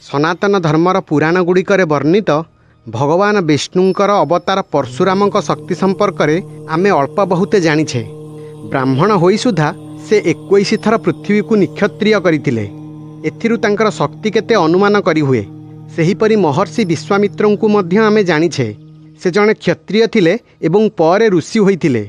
सनातन धर्मर पुराण गुड़िकरे वर्णित भगवान विष्णुंकर अवतार परशुराम शक्ति संपर्क में आमे अल्प बहुते जानिछे। ब्राह्मण होई सुधा से 21 थर पृथ्वी को निक्षत्रिय करथिले। एथिरु तांकर शक्ति केते अनुमान करी हुए। सेहीपरि महर्षि विश्वामित्रंकु मध्य आमे जानिछे। से जणे क्षत्रिय थिले एवं परे ऋषि होइथिले।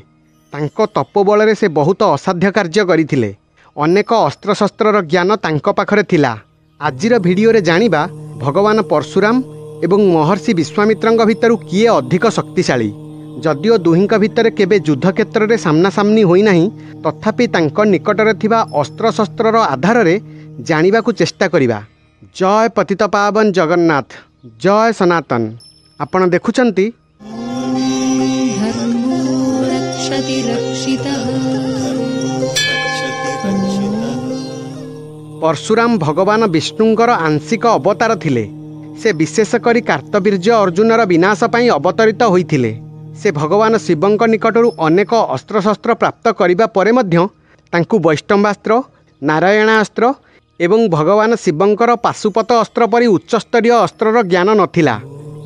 तांको तपोबल से बहुत असाध्य कार्य करिथिले। अनेक अस्त्रशस्त्रर ज्ञान तांको पाखरे थिला। आजिर भिडियो रे जानिबा भगवान परशुराम एवं महर्षि विश्वामित्रंक भितरु किए अधिक शक्तिशाली। जदिओ दुहिंक भितर केबे युद्ध क्षेत्र में सामना सामनी होई नाही, तथापि तांको निकटरे थिबा अस्त्रशस्त्रर आधार रे जानिबा को चेष्टा करिबा। जय पतितपावन जगन्नाथ, जय सनातन। आपण देखुचंती परशुराम भगवान विष्णुंकर आंशिक अवतार थिले। से विशेषकर कार्तवीर्य अर्जुनर विनाश पई अवतरित होइथिले। से भगवान शिवंक निकटरू अनेक अस्त्रशस्त्र प्राप्त करिबा परे मध्य तांकु वैष्णवास्त्र, नारायणास्त्र एवं भगवान शिवंकर पाशुपत अस्त्र परि उच्चस्तरीय अस्त्रर ज्ञान नथिला।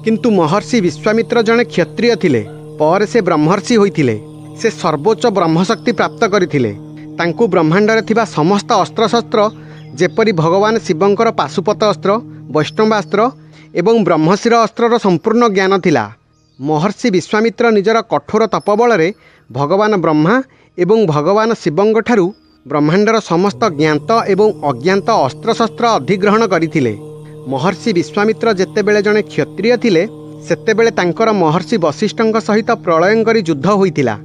किंतु महर्षि विश्वामित्र जणे क्षत्रिय थिले। पर से ब्रह्मर्षि होइथिले। से सर्वोच्च ब्रह्मशक्ति प्राप्त करिथिले। तांकु ब्रह्मांडरे थिबा समस्त अस्त्रशस्त्र जेपरि भगवान शिवंकर पाशुपत अस्त्र, वैष्णवास्त्र एवं ब्रह्मशिर अस्त्रर संपूर्ण ज्ञान थिला। महर्षि विश्वामित्र निजर कठोर तपबल भगवान ब्रह्मा एवं भगवान शिवंक ठारू ब्रह्मांडर समस्त ज्ञात एवं अज्ञात अस्त्रशस्त्र अधिग्रहण करथिले। महर्षि विश्वामित्र जेतेबेले जणे क्षत्रिय थिले, सेतेबेले तांकर महर्षि वशिष्ठंक सहित प्रलयंकरी युद्ध होइतिला।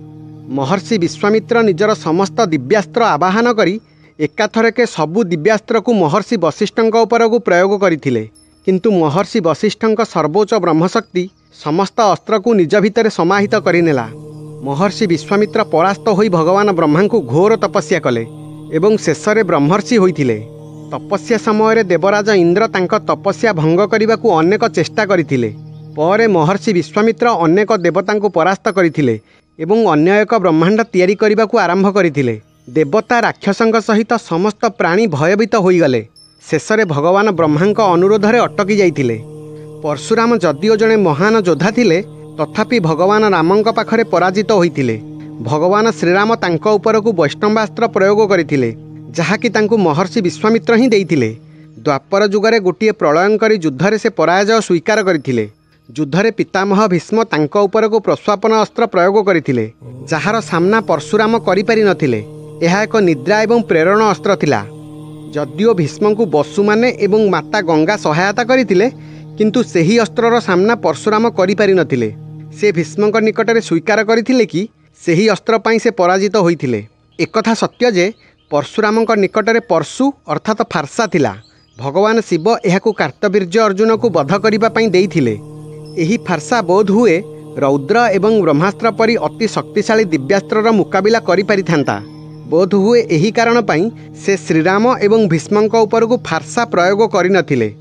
महर्षि विश्वामित्र निजर समस्त दिव्यास्त्र आवाहन करी एकाथरके सबु दिव्यास्त्र को महर्षि वशिष्ठंक उपर को प्रयोग करथिले। किंतु महर्षि वशिष्ठंक सर्वोच्च ब्रह्मशक्ति समस्त अस्त्र को निज भितर समाहित करिनेला। महर्षि विश्वामित्र परास्त होई भगवान ब्रह्मा को घोर तपस्या कले एवं शेषरे ब्रह्मर्षि होइथिले। तपस्या समय देवराज इंद्र तांक तपस्या भंग करने को अनेक चेष्टा करथिले। परे महर्षि विश्वामित्र अनेक देवता को परास्त करथिले एवं अन्य एक ब्रह्मांड तैयारी करने को आरंभ करथिले। देवता राक्षसंक सहित समस्त प्राणी भयभीत होइगले। शेषरे भगवान ब्रह्मांक अनुरोधरे अटकी जाइथिले। परशुराम जदिओ जणे महान योद्धा थिले, तथापि भगवान रामंक पाखरे पराजित होइथिले। भगवान श्रीराम तांको उपर को वैष्णवास्त्र प्रयोग करथिले, जहाँकि तांकु महर्षि विश्वामित्र ही देइथिले। द्वापर जुगरे गोटे प्रलयंकरी युद्धरे से पराजय स्वीकार करथिले। युद्धरे पितामह भीष्म तांको उपर को प्रस्वापन अस्त्र प्रयोग करथिले, जहार सामना परशुराम करि पारि नथिले। यह एक निद्रा एवं प्रेरण अस्त्र थिला। जदिओ भीष्म को बसु माने एवं माता गंगा सहायता करथिले, किंतु सेही अस्त्रर सामना परशुराम करि पारि नथिले। से भीष्मक निकटरे स्वीकार करथिले कि सेही अस्त्र पई से पराजित होइथिले। एकथा सत्य जे परशुरामक निकटरे परशु अर्थात फारसा थिला। भगवान शिव एहाकु कार्तवीर्य अर्जुन को वध करिबा पई देइथिले। एही फारसा बोध हुए रौद्र एवं ब्रह्मास्त्र परि अति शक्तिशाली दिव्यास्त्रर मुकाबिला करि पारिथांता। बोध हुए एही कारण पई से श्रीराम एवं भीष्मंक उपर को फारसा प्रयोग करिनथिले।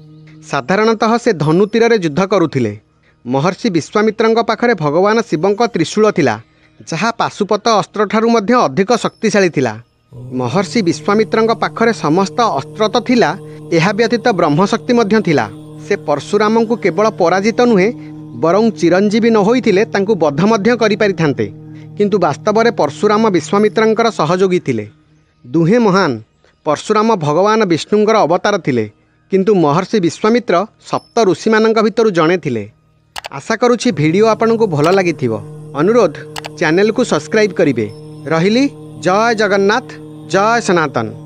साधारणतः से धनुतीर युद्ध करुथिले। महर्षि विश्वामित्रंक पाखरे भगवान शिवंक त्रिशूल थिला, जहा पाशुपत अस्त्र ठारू मध्य अधिक शक्तिशाली थिला। महर्षि विश्वामित्रंक पाखरे समस्त अस्त्र तो थिला, एहा व्यतीत ब्रह्मशक्ति मध्य थिला। से परशुराम को केवल पराजित नुहे, बरं चिरंजीवी न होइथिले तांकु बध मध्य करि पारिथांते। किंतु वास्तव में परशुराम विश्वामित्रंकर सहयोगी थिले। दुहे महान। परशुराम भगवान विष्णुंकर अवतार थिले, किंतु महर्षि विश्वामित्र सप्त ऋषिमानंक भितरु जणे थिले। आशा करुछि वीडियो आपनकु भल लागिथिबो। अनुरोध, चैनल को सब्सक्राइब करिवे। रहिली। जय जगन्नाथ, जय सनातन।